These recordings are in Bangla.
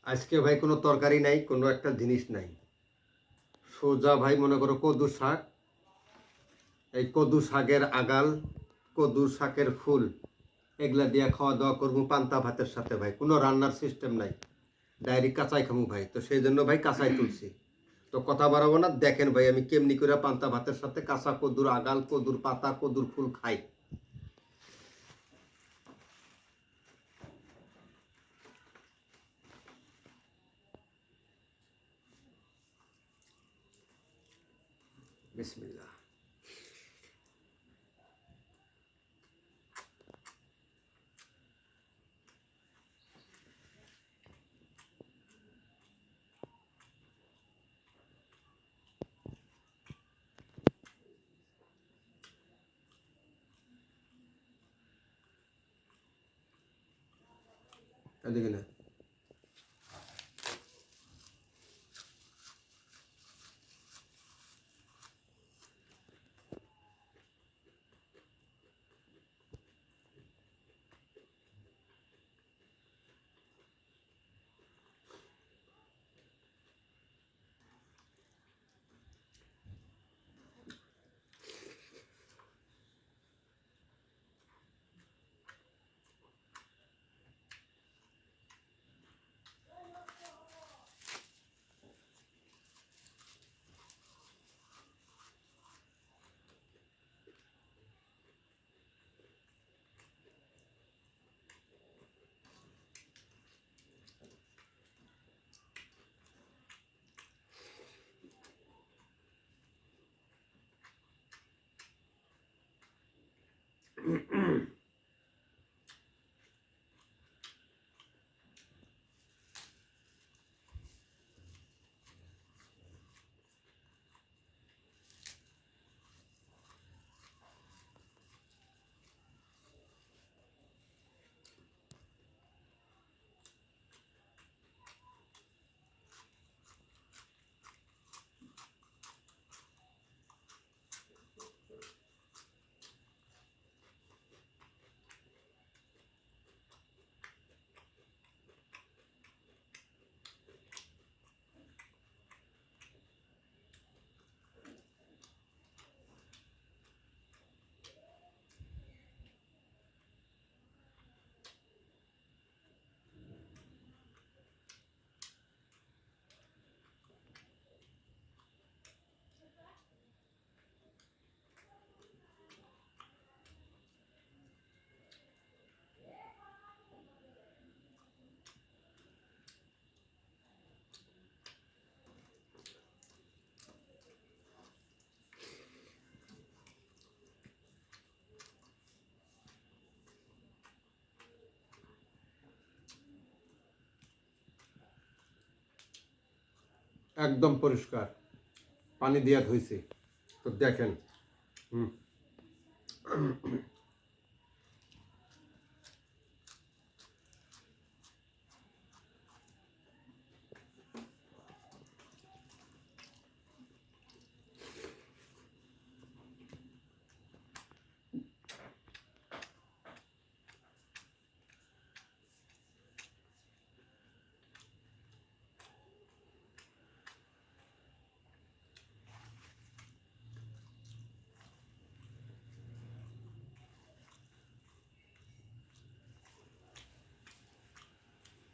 আজকে ভাই কোনো তরকারি নাই, কোনো একটা জিনিস নাই। সোজা ভাই মনে করো কদু শাক, এই কদু শাকের আগাল, কদু শাকের ফুল, এগুলা দিয়ে খাওয়া দাওয়া করবো পান্তা ভাতের সাথে ভাই। কোনো রান্নার সিস্টেম নাই, ডাইরেক্ট কাঁচাই খামু ভাই। তো সেই জন্য ভাই কাঁচাই তুলছি। তো কথা বাড়াবো না, দেখেন ভাই আমি কেমনি করে পান্তা ভাতের সাথে কাঁচা কদুর আগাল, কদুর পাতা, কদুর ফুল খাই। বিসমিল্লাহ। এদিকে না। একদম পরিষ্কার পানি দিয়া ধুইছি। তো দেখেন। হুম।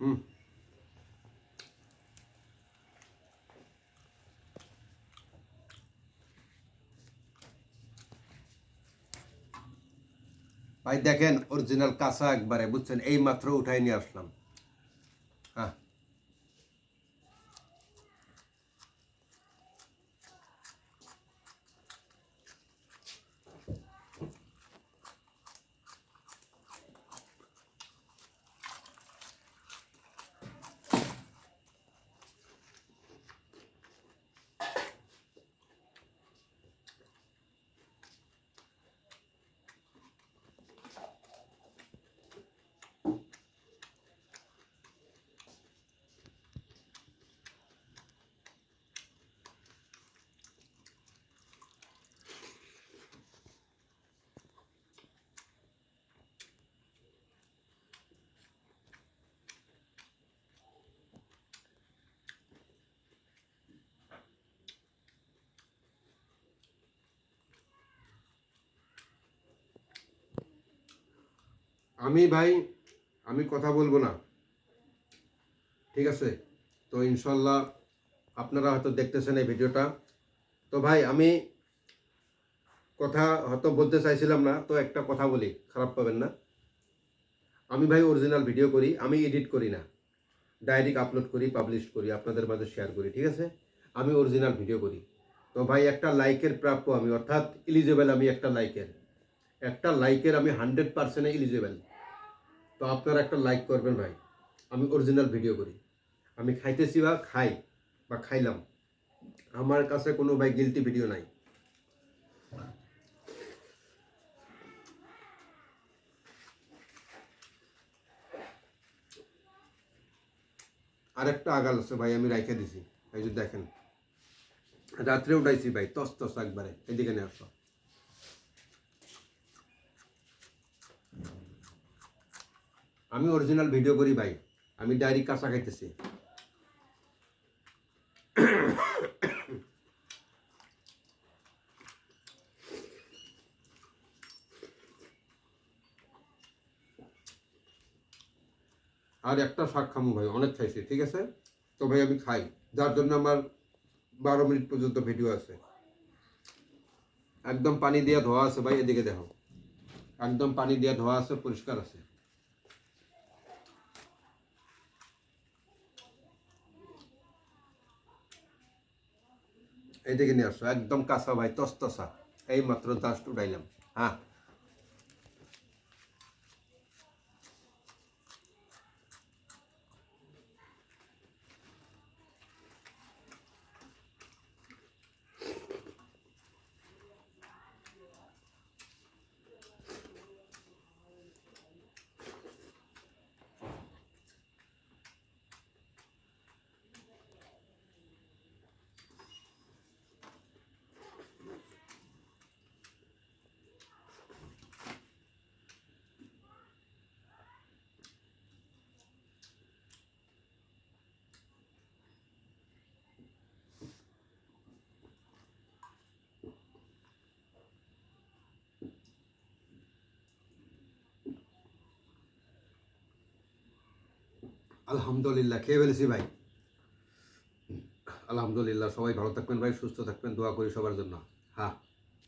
হুম। ভাই দেখেন অরিজিনাল কাঁচা একবারে, বুঝছেন, এই মাত্র উঠাই নিয়ে আসলাম। হ্যাঁ। ভাই আমি কথা বলবো না, ঠিক আছে? তো ইনশাল্লাহ আপনারা হয়তো দেখতেছেন এই ভিডিওটা। তো ভাই আমি কথা হয়তো বলতে চাইছিলাম না, তো একটা কথা বলি, খারাপ পাবেন না। আমি ভাই অরিজিনাল ভিডিও করি, আমি এডিট করি না, ডাইরেক্ট আপলোড করি, পাবলিশ করি, আপনাদের মাঝে শেয়ার করি, ঠিক আছে? আমি অরিজিনাল ভিডিও করি। তো ভাই একটা লাইকের প্রাপ্য আমি, অর্থাৎ এলিজেবল আমি একটা লাইকের আমি 100% এলিজেবল। তো আপনারা একটা লাইক করবেন ভাই। আমি অরিজিনাল ভিডিও করি, আমি খাইতেছি বা খাই বা খাইলাম, আমার কাছে কোনো ভাই গিলটি ভিডিও নাই। আরেকটা আগাল আছে ভাই, আমি রাইখে দিছি, এই যে দেখেন, রাত্রে উঠাইছি ভাই, তস তস একবারে, এদিকে নিয়ে আসো। আমি অরিজিনাল ভিডিও করি ভাই, আমি ডাইরেক্ট কাঁচা খাইতেছি। আর একটা শাক খামু ভাই, অনেক খাইছি, ঠিক আছে? তো ভাই আমি খাই, যার জন্য আমার 12 মিনিট পর্যন্ত ভিডিও আছে। একদম পানি দিয়ে ধোয়া আছে ভাই, এদিকে দেখো, একদম পানি দিয়ে ধোয়া আছে, পরিষ্কার আছে। এইদিকে নিয়ে আসো, একদম কাঁচা ভাই, তসতসা, এই মাত্র জাস্ট উঠাইলাম। হ্যাঁ, আলহামদুলিল্লাহ খেয়ে ফেলেছি ভাই। আলহামদুলিল্লাহ, সবাই ভালো থাকবেন ভাই, সুস্থ থাকবেন, দোয়া করি সবার জন্য। হ্যাঁ।